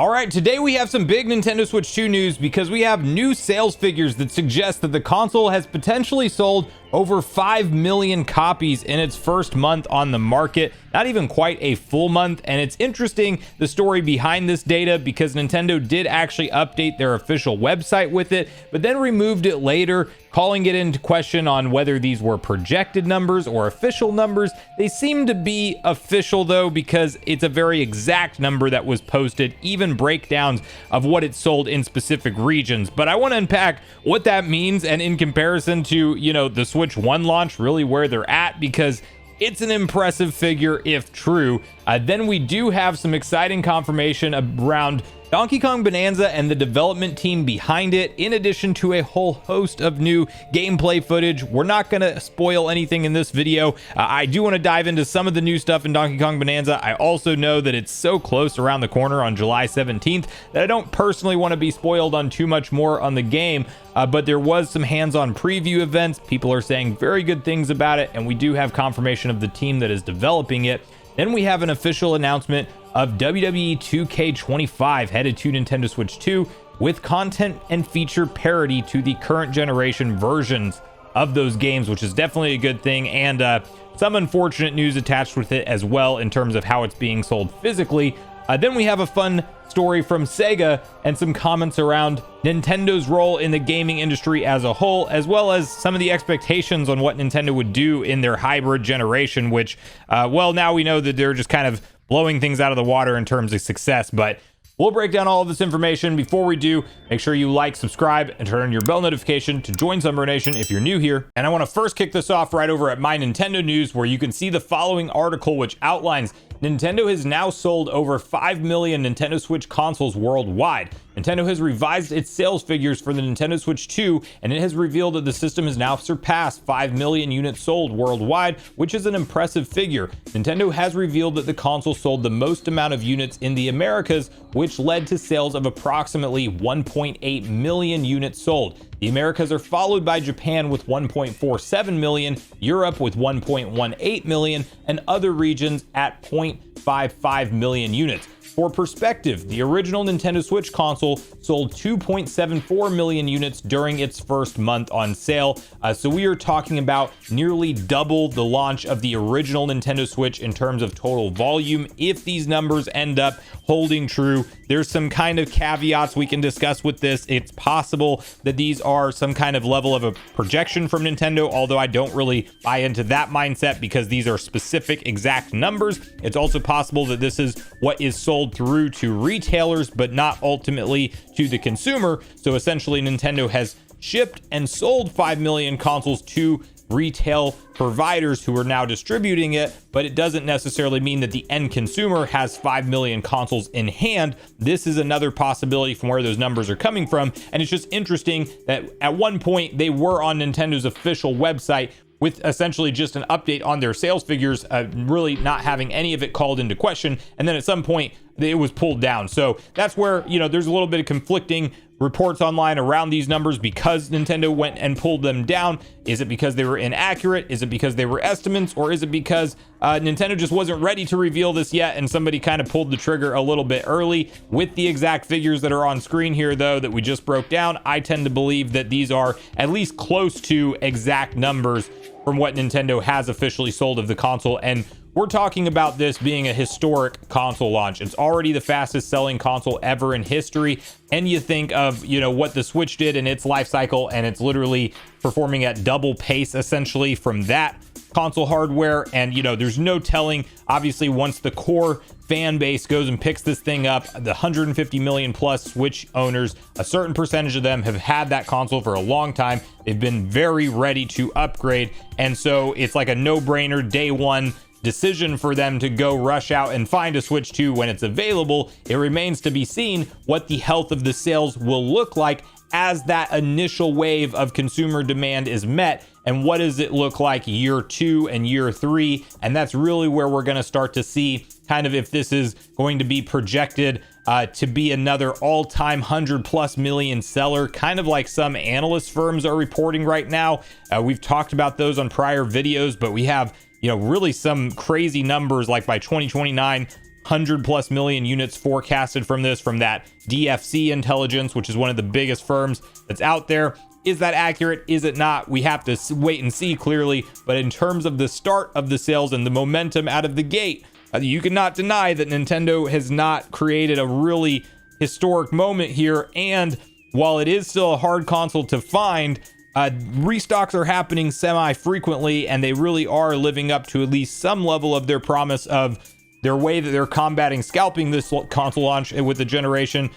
All right, today we have some big Nintendo Switch 2 news because we have new sales figures that suggest that the console has potentially sold over 5 million copies in its first month on the market, not even quite a full month. And it's interesting, the story behind this data, because Nintendo did actually update their official website with it, but then removed it later, calling it into question on whether these were projected numbers or official numbers. They seem to be official though, because it's a very exact number that was posted, even breakdowns of what it sold in specific regions. But I want to unpack what that means, and in comparison to, the Switch 1 launch, really where they're at, because it's an impressive figure if true. Then we do have some exciting confirmation around Donkey Kong Bananza and the development team behind it, in addition to a whole host of new gameplay footage. We're not going to spoil anything in this video. I do want to dive into some of the new stuff in Donkey Kong Bananza. I also know that it's so close around the corner on July 17th that I don't personally want to be spoiled on too much more on the game, but there was some hands-on preview events. People are saying very good things about it, and we do have confirmation of the team that is developing it. Then we have an official announcement of WWE 2K25 headed to Nintendo Switch 2 with content and feature parity to the current generation versions of those games, which is definitely a good thing, and some unfortunate news attached with it as well in terms of how it's being sold physically. Then we have a fun story from Sega and some comments around Nintendo's role in the gaming industry as a whole, as well as some of the expectations on what Nintendo would do in their hybrid generation, which, well, now we know that they're just kind of blowing things out of the water in terms of success. But we'll break down all of this information. Before we do, make sure you like, subscribe, and turn on your bell notification to join Sunbro Nation if you're new here. And I want to first kick this off right over at My Nintendo News, where you can see the following article, which outlines Nintendo has now sold over 5 million Nintendo Switch consoles worldwide. Nintendo has revised its sales figures for the Nintendo Switch 2, and it has revealed that the system has now surpassed 5 million units sold worldwide, which is an impressive figure. Nintendo has revealed that the console sold the most amount of units in the Americas, which led to sales of approximately 1.8 million units sold. The Americas are followed by Japan with 1.47 million, Europe with 1.18 million, and other regions at 0.55 million units. For perspective, the original Nintendo Switch console sold 2.74 million units during its first month on sale. So we are talking about nearly double the launch of the original Nintendo Switch in terms of total volume. If these numbers end up holding true, there's some kind of caveats we can discuss with this. It's possible that these are some kind of level of a projection from Nintendo, although I don't really buy into that mindset because these are specific exact numbers. It's also possible that this is what is sold through to retailers, but not ultimately to the consumer. So essentially Nintendo has shipped and sold 5 million consoles to retail providers who are now distributing it, but it doesn't necessarily mean that the end consumer has 5 million consoles in hand. This is another possibility from where those numbers are coming from, and it's just interesting that at one point they were on Nintendo's official website with essentially just an update on their sales figures, really not having any of it called into question, and then at some point it was pulled down. So that's where, there's a little bit of conflicting reports online around these numbers because Nintendo went and pulled them down. Is it because they were inaccurate? Is it because they were estimates? Or is it because Nintendo just wasn't ready to reveal this yet and somebody kind of pulled the trigger a little bit early? With the exact figures that are on screen here, though, that we just broke down, I tend to believe that these are at least close to exact numbers from what Nintendo has officially sold of the console. And we're talking about this being a historic console launch. It's already the fastest selling console ever in history. And you think of, what the Switch did in its life cycle, and it's literally performing at double pace essentially from that console hardware. And, there's no telling, obviously, once the core fan base goes and picks this thing up, the 150 million plus Switch owners, a certain percentage of them have had that console for a long time. They've been very ready to upgrade. And so it's like a no-brainer day one decision for them to go rush out and find a Switch 2 when it's available. It remains to be seen what the health of the sales will look like as that initial wave of consumer demand is met, and what does it look like year 2 and year 3. And that's really where we're going to start to see kind of if this is going to be projected to be another all-time 100+ million seller, kind of like some analyst firms are reporting right now. We've talked about those on prior videos, but we have really some crazy numbers, like by 2029, 100+ million units forecasted from this, from that DFC Intelligence, which is one of the biggest firms that's out there. Is that accurate? Is it not? We have to wait and see, clearly. But in terms of the start of the sales and the momentum out of the gate, you cannot deny that Nintendo has not created a really historic moment here. And while it is still a hard console to find, restocks are happening semi-frequently, and they really are living up to at least some level of their promise of their way that they're combating scalping this console launch with the generation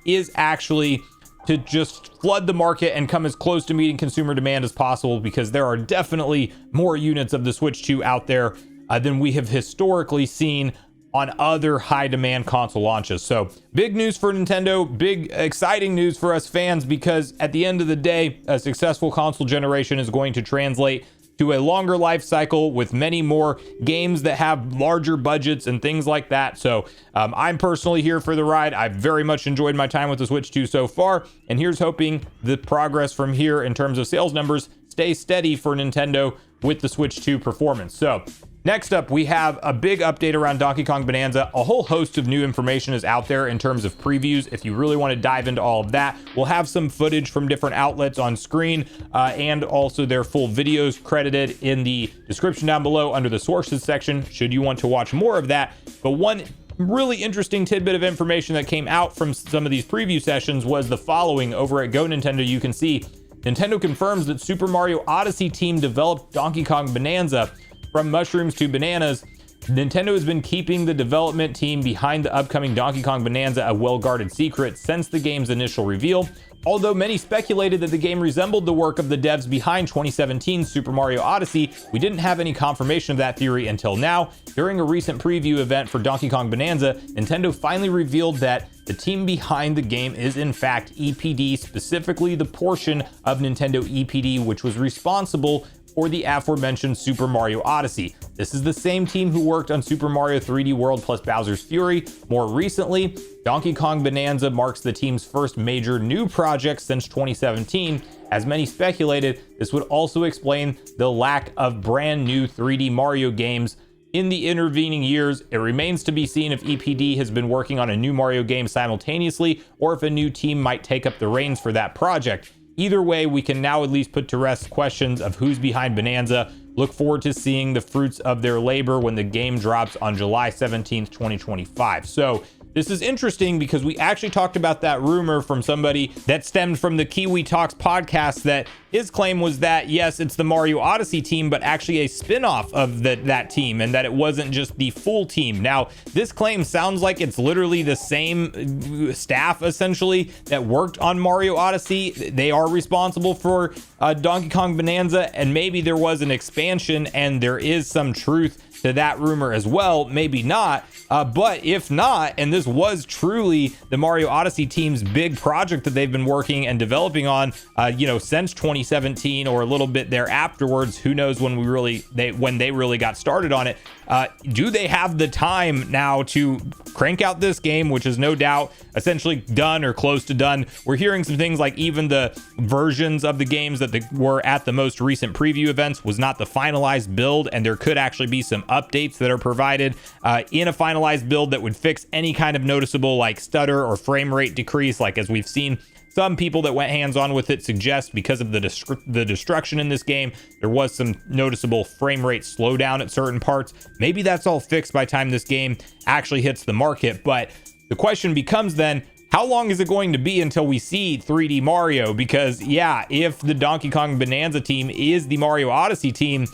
is actually to just flood the market and come as close to meeting consumer demand as possible, because there are definitely more units of the Switch 2 out there than we have historically seen on other high demand console launches. So big news for Nintendo, big exciting news for us fans, because at the end of the day, a successful console generation is going to translate to a longer life cycle with many more games that have larger budgets and things like that. So I'm personally here for the ride. I've very much enjoyed my time with the Switch 2 so far, and here's hoping the progress from here in terms of sales numbers stays steady for Nintendo with the Switch 2 performance. So next up, we have a big update around Donkey Kong Bonanza. A whole host of new information is out there in terms of previews. If you really want to dive into all of that, we'll have some footage from different outlets on screen and also their full videos credited in the description down below under the sources section, should you want to watch more of that. But one really interesting tidbit of information that came out from some of these preview sessions was the following. Over at Go Nintendo, you can see Nintendo confirms that Super Mario Odyssey team developed Donkey Kong Bonanza. From mushrooms to bananas, Nintendo has been keeping the development team behind the upcoming Donkey Kong Bonanza a well-guarded secret since the game's initial reveal. Although many speculated that the game resembled the work of the devs behind 2017 Super Mario Odyssey, we didn't have any confirmation of that theory until now. During a recent preview event for Donkey Kong Bonanza, Nintendo finally revealed that the team behind the game is in fact EPD, specifically the portion of Nintendo EPD which was responsible for the aforementioned Super Mario Odyssey. This is the same team who worked on Super Mario 3D World plus Bowser's Fury. More recently, Donkey Kong Bonanza marks the team's first major new project since 2017. As many speculated, this would also explain the lack of brand new 3D Mario games in the intervening years. It remains to be seen if EPD has been working on a new Mario game simultaneously, or if a new team might take up the reins for that project. Either way, we can now at least put to rest questions of who's behind Bonanza. Look forward to seeing the fruits of their labor when the game drops on July 17th, 2025. So this is interesting because we actually talked about that rumor from somebody that stemmed from the Kiwi Talks podcast, that his claim was that, yes, it's the Mario Odyssey team, but actually a spin-off of that team, and that it wasn't just the full team. Now, this claim sounds like it's literally the same staff, essentially, that worked on Mario Odyssey. They are responsible for Donkey Kong Bonanza, and maybe there was an expansion and there is some truth to that rumor as well. Maybe not, but if not, and this was truly the Mario Odyssey team's big project that they've been working and developing on, since 2017 or a little bit there afterwards, who knows when they really got started on it. Do they have the time now to crank out this game, which is no doubt essentially done or close to done? We're hearing some things like even the versions of the games that were at the most recent preview events was not the finalized build, and there could actually be some updates that are provided in a finalized build that would fix any kind of noticeable like stutter or frame rate decrease, like as we've seen some people that went hands-on with it suggest. Because of the destruction in this game, there was some noticeable frame rate slowdown at certain parts. Maybe that's all fixed by the time this game actually hits the market. But the question becomes then, how long is it going to be until we see 3D Mario? Because yeah, if the Donkey Kong Bonanza team is the Mario Odyssey team,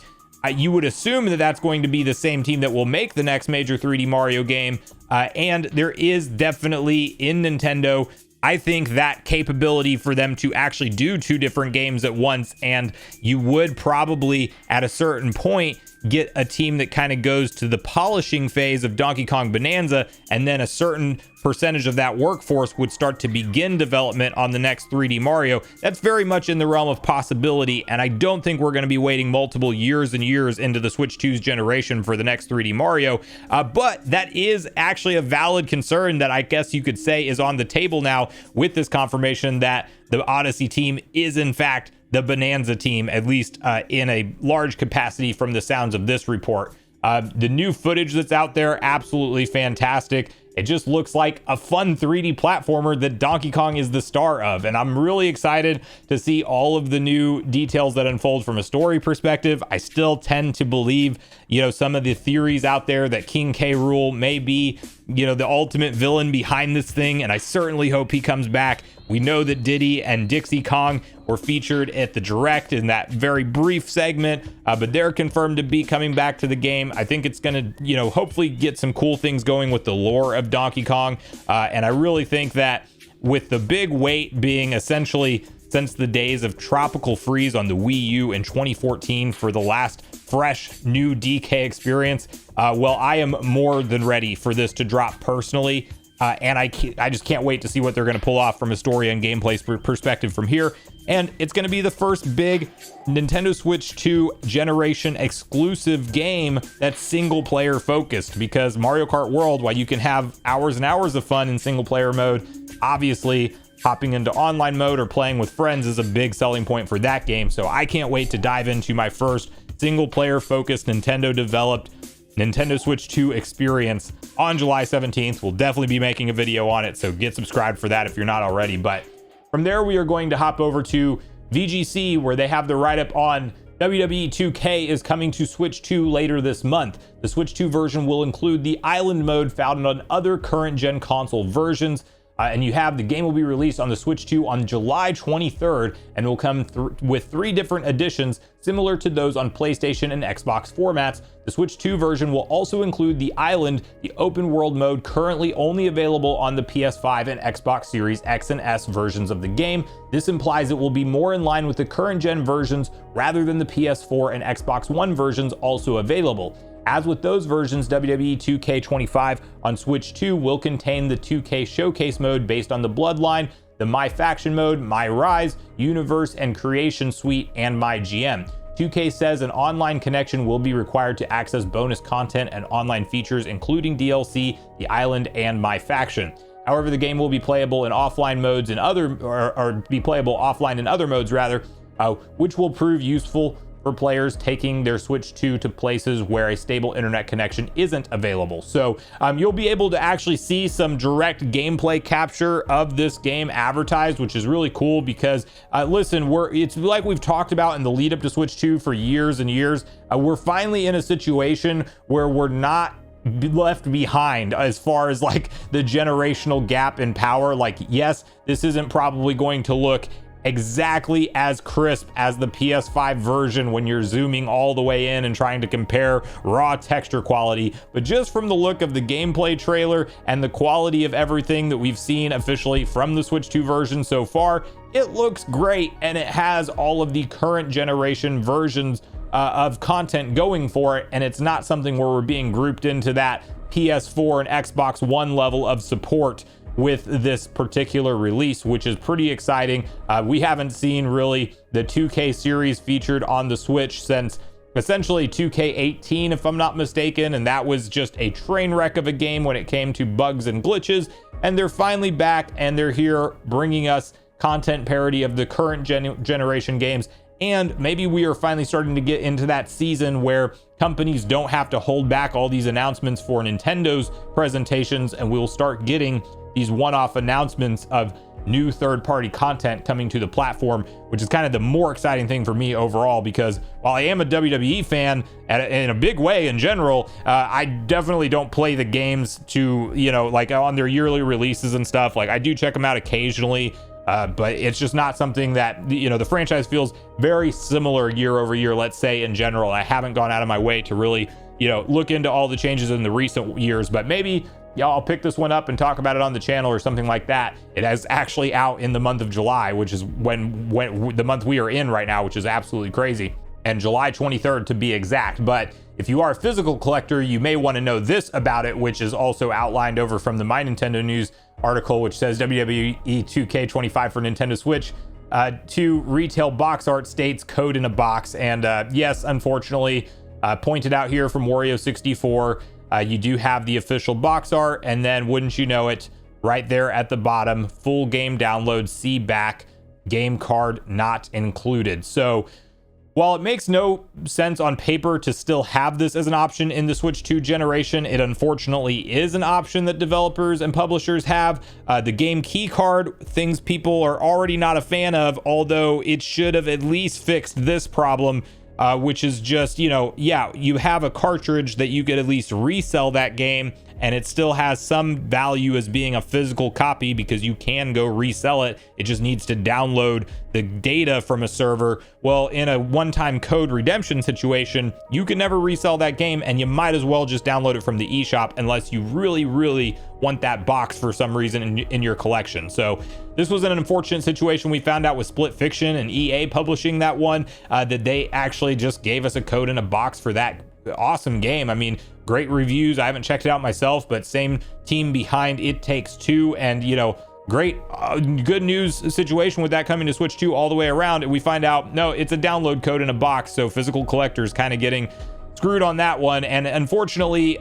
you would assume that that's going to be the same team that will make the next major 3D Mario game. And there is definitely in Nintendo, I think, that capability for them to actually do two different games at once. And you would probably at a certain point get a team that kind of goes to the polishing phase of Donkey Kong Bonanza, and then a certain percentage of that workforce would start to begin development on the next 3D Mario. That's very much in the realm of possibility, and I don't think we're going to be waiting multiple years and years into the Switch 2's generation for the next 3D Mario. But that is actually a valid concern that I guess you could say is on the table now with this confirmation that the Odyssey team is in fact the Bonanza team, at least in a large capacity from the sounds of this report. The new footage that's out there, absolutely fantastic. It just looks like a fun 3D platformer that Donkey Kong is the star of. And I'm really excited to see all of the new details that unfold from a story perspective. I still tend to believe, some of the theories out there that King K. Rool may be, the ultimate villain behind this thing. And I certainly hope he comes back. We know that Diddy and Dixie Kong were featured at the Direct in that very brief segment, but they're confirmed to be coming back to the game. I think it's going to, hopefully get some cool things going with the lore of Donkey Kong. And I really think that with the big wait being essentially since the days of Tropical Freeze on the Wii U in 2014 for the last fresh new DK experience, well, I am more than ready for this to drop personally. And I just can't wait to see what they're going to pull off from a story and gameplay perspective from here. And it's going to be the first big Nintendo Switch 2 generation exclusive game that's single player focused, because Mario Kart World, while you can have hours and hours of fun in single player mode, obviously hopping into online mode or playing with friends is a big selling point for that game. So I can't wait to dive into my first single player focused Nintendo developed Nintendo Switch 2 experience on July 17th. We'll definitely be making a video on it, so get subscribed for that if you're not already. But from there, we are going to hop over to VGC, where they have the write-up on WWE 2K is coming to Switch 2 later this month. The Switch 2 version will include the Island mode found on other current gen console versions. And the game will be released on the Switch 2 on July 23rd, and will come with 3 different editions similar to those on PlayStation and Xbox formats. The Switch 2 version will also include the Island, the open world mode currently only available on the PS5 and Xbox Series X and S versions of the game. This implies it will be more in line with the current gen versions rather than the PS4 and Xbox One versions also available. As with those versions, WWE 2K25 on Switch 2 will contain the 2K Showcase mode based on the Bloodline, the My Faction mode, My Rise, Universe and Creation Suite, and My GM. 2K says an online connection will be required to access bonus content and online features, including DLC, the Island, and My Faction. However, the game will be playable in offline modes and be playable offline in other modes which will prove useful for players taking their Switch 2 to places where a stable internet connection isn't available. So you'll be able to actually see some direct gameplay capture of this game advertised, which is really cool because it's like we've talked about in the lead up to Switch 2 for years and years. We're finally in a situation where we're not left behind as far as like the generational gap in power. Like, yes, this isn't probably going to look exactly as crisp as the PS5 version when you're zooming all the way in and trying to compare raw texture quality, but just from the look of the gameplay trailer and the quality of everything that we've seen officially from the Switch 2 version so far, it looks great, and it has all of the current generation versions of content going for it, and it's not something where we're being grouped into that PS4 and Xbox One level of support with this particular release, which is pretty exciting. We haven't seen really the 2K series featured on the Switch since essentially 2K18, if I'm not mistaken, and that was just a train wreck of a game when it came to bugs and glitches. And they're finally back, and they're here bringing us content parity of the current generation games. And maybe we are finally starting to get into that season where companies don't have to hold back all these announcements for Nintendo's presentations, and we will start getting these one-off announcements of new third-party content coming to the platform, which is kind of the more exciting thing for me overall, because while I am a WWE fan in a big way in general, I definitely don't play the games to, like on their yearly releases and stuff. Like, I do check them out occasionally, but it's just not something that, the franchise feels very similar year over year, let's say, in general. I haven't gone out of my way to really, look into all the changes in the recent years, but maybe I'll pick this one up and talk about it on the channel or something like that. It is actually out in the month of July, which is when the month we are in right now, which is absolutely crazy, and July 23rd to be exact. But if you are a physical collector, you may want to know this about it, which is also outlined over from the My Nintendo News article, which says WWE 2K25 for Nintendo Switch 2 retail box art states code in a box. And yes, unfortunately, pointed out here from Wario64, you do have the official box art, and then wouldn't you know it, right there at the bottom, full game download, see back, game card not included. So While it makes no sense on paper to still have this as an option in the Switch 2 generation, it unfortunately is an option that developers and publishers have. The game key card, things people are already not a fan of, although it should have at least fixed this problem, which is just, yeah, you have a cartridge that you could at least resell that game, and it still has some value as being a physical copy because you can go resell it. It just needs to download the data from a server. Well, in a one-time code redemption situation, you can never resell that game, and you might as well just download it from the eShop unless you really, really want that box for some reason in your collection. So this was an unfortunate situation. We found out with Split Fiction and EA publishing that one, that they actually just gave us a code in a box for that awesome game. I mean, great reviews. I haven't checked it out myself, but same team behind It Takes Two, and great good news situation with that coming to Switch 2 all the way around. And we find out, no, it's a download code in a box, so physical collectors kind of getting screwed on that one. And unfortunately,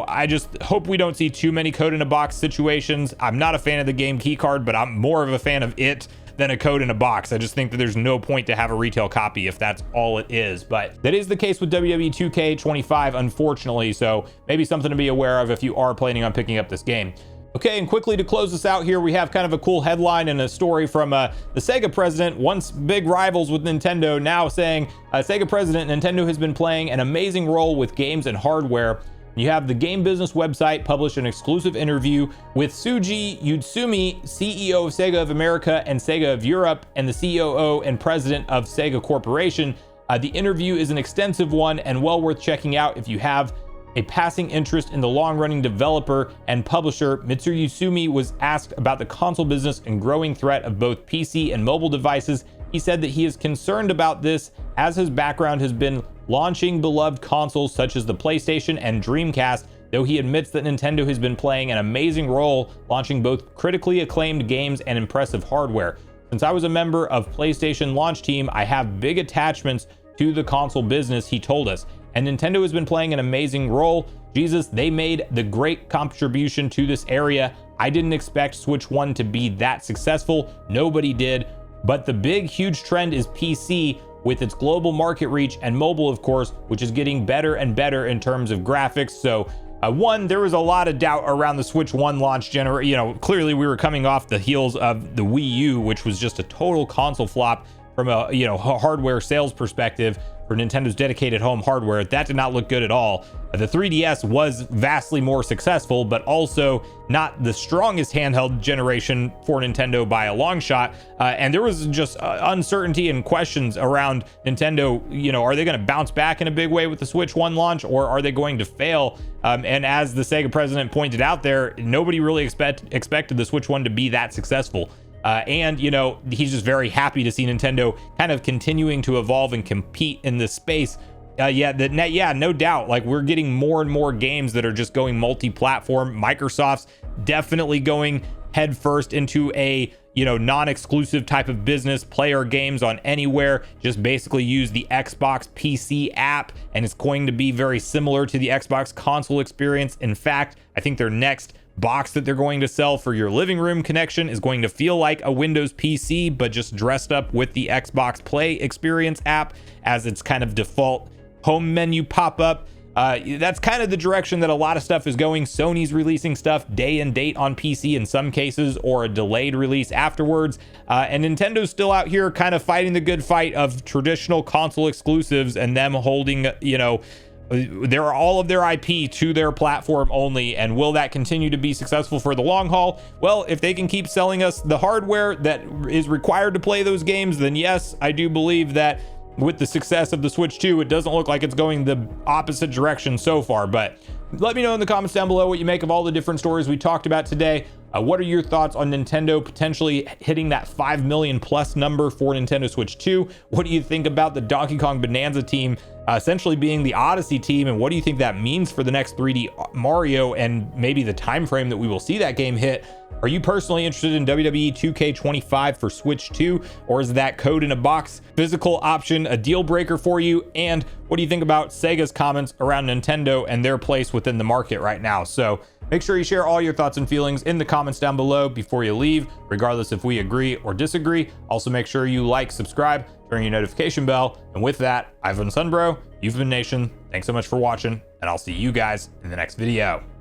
I just hope we don't see too many code in a box situations. I'm not a fan of the game key card, but I'm more of a fan of it than a code in a box. I just think that there's no point to have a retail copy if that's all it is. But that is the case with WWE 2K25, unfortunately, so maybe something to be aware of if you are planning on picking up this game. Okay, and quickly to close this out here, we have kind of a cool headline and a story from the Sega president, once big rivals with Nintendo, now saying Sega president, Nintendo has been playing an amazing role with games and hardware. You have the Game Business website published an exclusive interview with Suji Utsumi, CEO of Sega of America and Sega of Europe, and the COO and president of Sega Corporation. The interview is an extensive one and well worth checking out if you have a passing interest in the long-running developer and publisher. Mitsuru Yusumi was asked about the console business and growing threat of both PC and mobile devices. He said that he is concerned about this as his background has been launching beloved consoles such as the PlayStation and Dreamcast, though he admits that Nintendo has been playing an amazing role launching both critically acclaimed games and impressive hardware. Since I was a member of PlayStation launch team, I have big attachments to the console business, he told us. And Nintendo has been playing an amazing role. Jesus, they made the great contribution to this area. I didn't expect Switch 1 to be that successful. Nobody did. But the big, huge trend is PC with its global market reach, and mobile, of course, which is getting better and better in terms of graphics. So one, there was a lot of doubt around the Switch 1 launch clearly we were coming off the heels of the Wii U, which was just a total console flop from a hardware sales perspective for Nintendo's dedicated home hardware. That did not look good at all. The 3DS was vastly more successful, but also not the strongest handheld generation for Nintendo by a long shot. And there was just uncertainty and questions around Nintendo. Are they going to bounce back in a big way with the Switch 1 launch, or are they going to fail? And as the Sega president pointed out there, nobody really expected the Switch 1 to be that successful. And he's just very happy to see Nintendo kind of continuing to evolve and compete in this space. No doubt, like, we're getting more and more games that are just going multi-platform. Microsoft's definitely going headfirst into a non-exclusive type of business. Player games on anywhere, just basically use the Xbox PC app, and it's going to be very similar to the Xbox console experience. In fact, I think their next box that they're going to sell for your living room connection is going to feel like a Windows PC, but just dressed up with the Xbox Play Experience app as its kind of default home menu pop-up. That's kind of the direction that a lot of stuff is going. Sony's releasing stuff day and date on PC in some cases, or a delayed release afterwards. And Nintendo's still out here kind of fighting the good fight of traditional console exclusives and them holding, they're all of their IP to their platform only. And will that continue to be successful for the long haul? Well, if they can keep selling us the hardware that is required to play those games, then yes, I do believe that with the success of the Switch 2, it doesn't look like it's going the opposite direction so far. But let me know in the comments down below what you make of all the different stories we talked about today. What are your thoughts on Nintendo potentially hitting that 5 million plus number for Nintendo Switch 2? What do you think about the Donkey Kong Bonanza team essentially being the Odyssey team, and what do you think that means for the next 3D Mario and maybe the time frame that we will see that game hit? Are you personally interested in WWE 2K25 for Switch 2, or is that code in a box physical option a deal breaker for you? And what do you think about Sega's comments around Nintendo and their place within the market right now? So Make sure you share all your thoughts and feelings in the comments down below before you leave, regardless if we agree or disagree. Also, make sure you like, subscribe, turn your notification bell. And with that, I've been Sunbro, you've been Nation. Thanks so much for watching, and I'll see you guys in the next video.